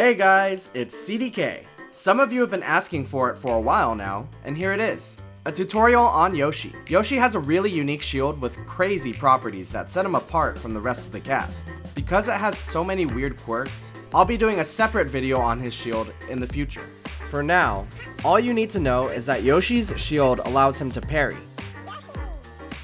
Hey guys, it's CDK. Some of you have been asking for it for a while now, and here it is. A tutorial on Yoshi. Yoshi has a really unique shield with crazy properties that set him apart from the rest of the cast. Because it has so many weird quirks, I'll be doing a separate video on his shield in the future. For now, all you need to know is that Yoshi's shield allows him to parry.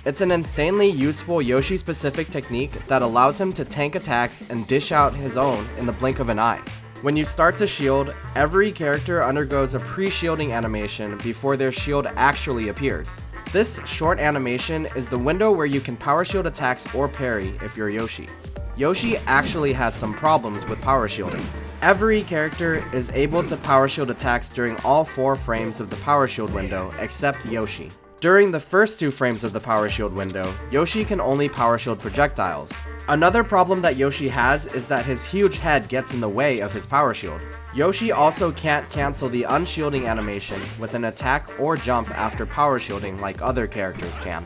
It's an insanely useful Yoshi-specific technique that allows him to tank attacks and dish out his own in the blink of an eye. When you start to shield, every character undergoes a pre-shielding animation before their shield actually appears. This short animation is the window where you can power shield attacks or parry if you're Yoshi. Yoshi actually has some problems with power shielding. Every character is able to power shield attacks during all 4 frames of the power shield window except Yoshi. During the first 2 frames of the power shield window, Yoshi can only power shield projectiles. Another problem that Yoshi has is that his huge head gets in the way of his power shield. Yoshi also can't cancel the unshielding animation with an attack or jump after power shielding like other characters can.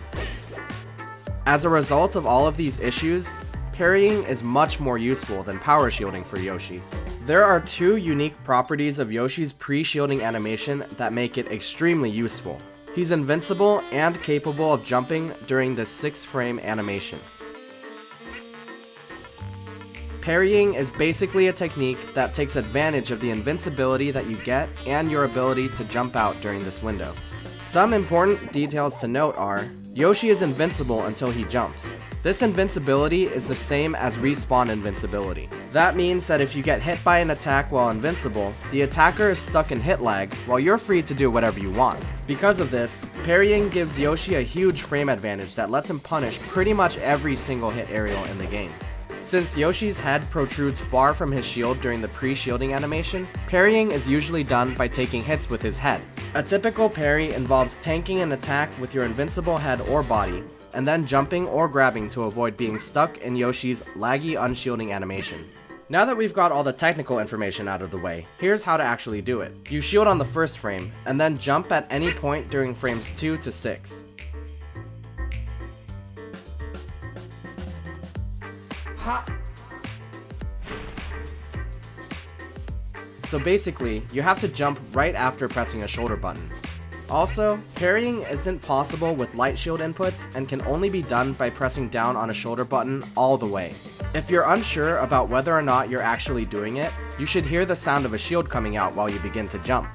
As a result of all of these issues, parrying is much more useful than power shielding for Yoshi. There are 2 unique properties of Yoshi's pre-shielding animation that make it extremely useful. He's invincible and capable of jumping during the 6-frame animation. Parrying is basically a technique that takes advantage of the invincibility that you get and your ability to jump out during this window. Some important details to note are, Yoshi is invincible until he jumps. This invincibility is the same as respawn invincibility. That means that if you get hit by an attack while invincible, the attacker is stuck in hit lag while you're free to do whatever you want. Because of this, parrying gives Yoshi a huge frame advantage that lets him punish pretty much every single hit aerial in the game. Since Yoshi's head protrudes far from his shield during the pre-shielding animation, parrying is usually done by taking hits with his head. A typical parry involves tanking an attack with your invincible head or body, and then jumping or grabbing to avoid being stuck in Yoshi's laggy unshielding animation. Now that we've got all the technical information out of the way, here's how to actually do it. You shield on the first frame, and then jump at any point during frames 2 to 6. Ha! So basically, you have to jump right after pressing a shoulder button. Also, parrying isn't possible with light shield inputs and can only be done by pressing down on a shoulder button all the way. If you're unsure about whether or not you're actually doing it, you should hear the sound of a shield coming out while you begin to jump.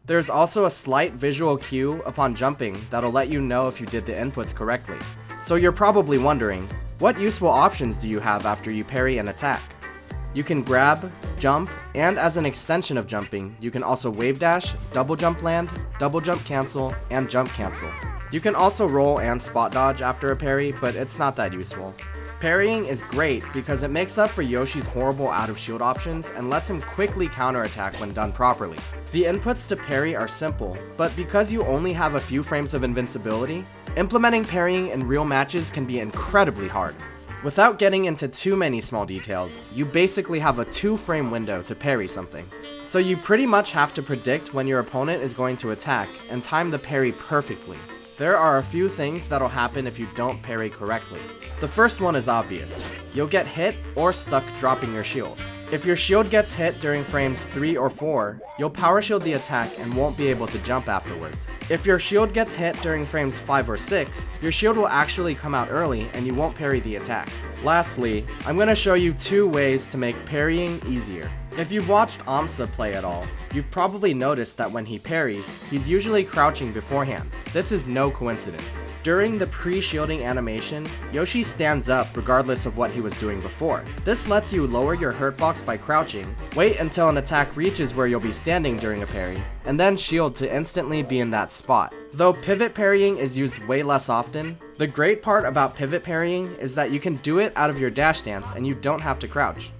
There's also a slight visual cue upon jumping that'll let you know if you did the inputs correctly. So you're probably wondering, what useful options do you have after you parry an attack? You can grab, jump, and as an extension of jumping, you can also wave dash, double jump land, double jump cancel, and jump cancel. You can also roll and spot dodge after a parry, but it's not that useful. Parrying is great because it makes up for Yoshi's horrible out of shield options and lets him quickly counterattack when done properly. The inputs to parry are simple, but because you only have a few frames of invincibility, implementing parrying in real matches can be incredibly hard. Without getting into too many small details, you basically have a 2-frame window to parry something. So you pretty much have to predict when your opponent is going to attack and time the parry perfectly. There are a few things that'll happen if you don't parry correctly. The first one is obvious. You'll get hit or stuck dropping your shield. If your shield gets hit during frames 3 or 4, you'll power shield the attack and won't be able to jump afterwards. If your shield gets hit during frames 5 or 6, your shield will actually come out early and you won't parry the attack. Lastly, I'm going to show you 2 ways to make parrying easier. If you've watched Amsa play at all, you've probably noticed that when he parries, he's usually crouching beforehand. This is no coincidence. During the pre-shielding animation, Yoshi stands up regardless of what he was doing before. This lets you lower your hurt box by crouching, wait until an attack reaches where you'll be standing during a parry, and then shield to instantly be in that spot. Though pivot parrying is used way less often, the great part about pivot parrying is that you can do it out of your dash dance and you don't have to crouch.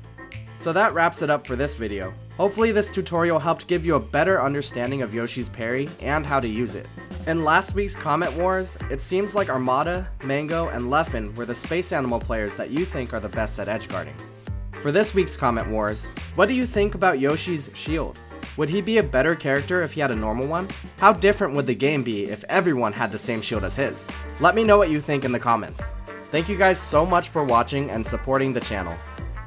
So that wraps it up for this video. Hopefully this tutorial helped give you a better understanding of Yoshi's parry and how to use it. In last week's Comment Wars, it seems like Armada, Mango, and Leffen were the space animal players that you think are the best at edgeguarding. For this week's Comment Wars, what do you think about Yoshi's shield? Would he be a better character if he had a normal one? How different would the game be if everyone had the same shield as his? Let me know what you think in the comments. Thank you guys so much for watching and supporting the channel.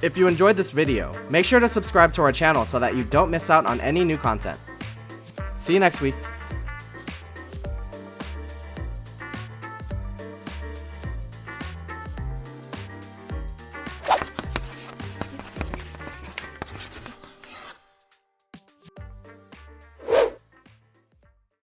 If you enjoyed this video, make sure to subscribe to our channel so that you don't miss out on any new content. See you next week.